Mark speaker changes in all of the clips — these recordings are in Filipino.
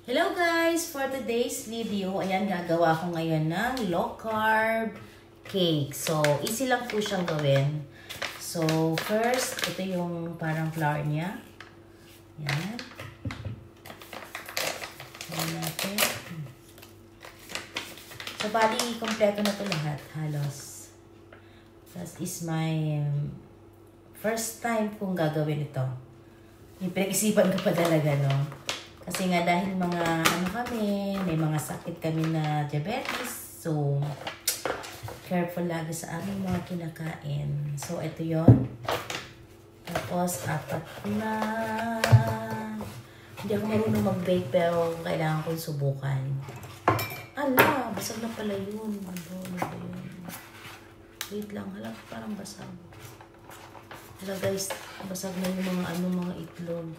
Speaker 1: Hello guys! For today's video, ayan, gagawa ko ngayon ng low carb cake. So, easy lang po siyang gawin. So, first, ito yung parang flour niya. Ayan. Ayan natin. So, bali, kompleto na ito lahat, halos. This is my first time kong gagawin ito. Yung pinag-isipan ko pa talaga, no? Kasi nga dahil mga kami, may mga sakit kami na diabetes. So, careful lagi sa aming mga kinakain. So, ito yon. Tapos, 4 na. Hindi ako marunong mag-bake pero kailangan kong subukan. Ala, basag na pala yun. Ano ba yun? Wait lang, hala, parang basag. Hala guys, basag na yung mga itlog.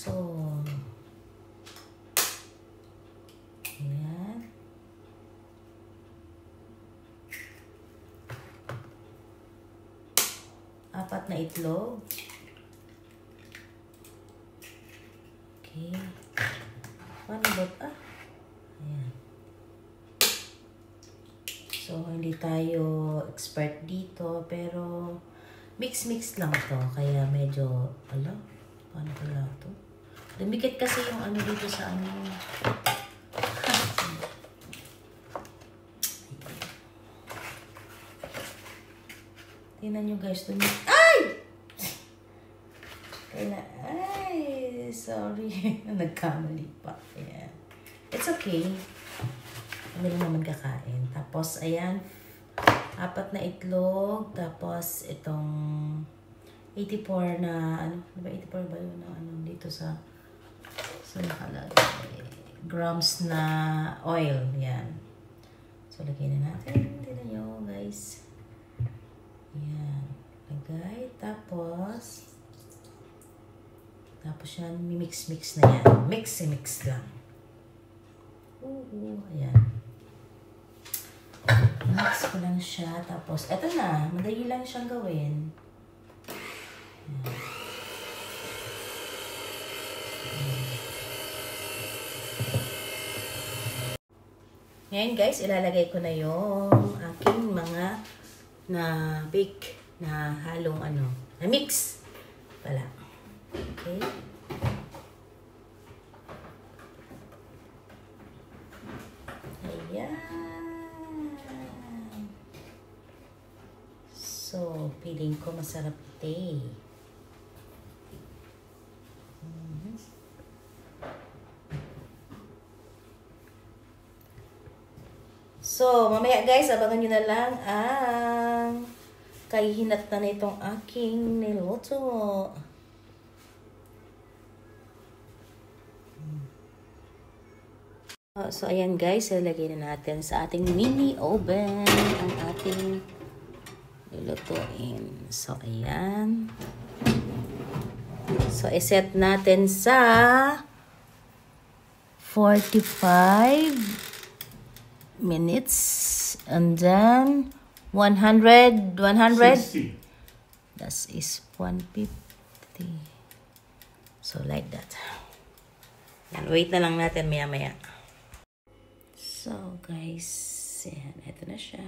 Speaker 1: So, ayan. Apat na itlog. Okay. Paano ba? Ayan. So, hindi tayo expert dito, pero mix-mix lang to. Kaya medyo, paano kaya to? Dumikit kasi yung ano dito sa ano. Tingnan nyo guys, dumikit. Ay! Ay! Sorry. Nagkamali pa. Ayan. It's okay. Kami rin naman kakain. Tapos, ayan. 4 na itlog. Tapos, itong 84 na, diba 84 ba yun na dito sa nakalagay. Grams na oil. Yan. So, lagyan na natin. Tignan nyo, guys. Yan. Lagay. Tapos yan, mix-mix na yan. Mix lang. Ayan. Mix ko lang siya. Tapos, eto na. Madali lang siyang gawin. Ayan. Ngayon guys, ilalagay ko na yung aking mga na-bake na halong na-mix pala. Okay. Ayan. So, feeling ko masarap ito. So, mamaya guys, abangan nyo na lang ang kahihinat na nitong aking niluto. So, ayan guys, ilagay na natin sa ating mini oven ang ating nilutuin. So, ayan. So, iset natin sa 45 minutes and then 100
Speaker 2: 60.
Speaker 1: That is 150. So like that. Yan, wait na lang natin maya. So guys, yan, ito na siya.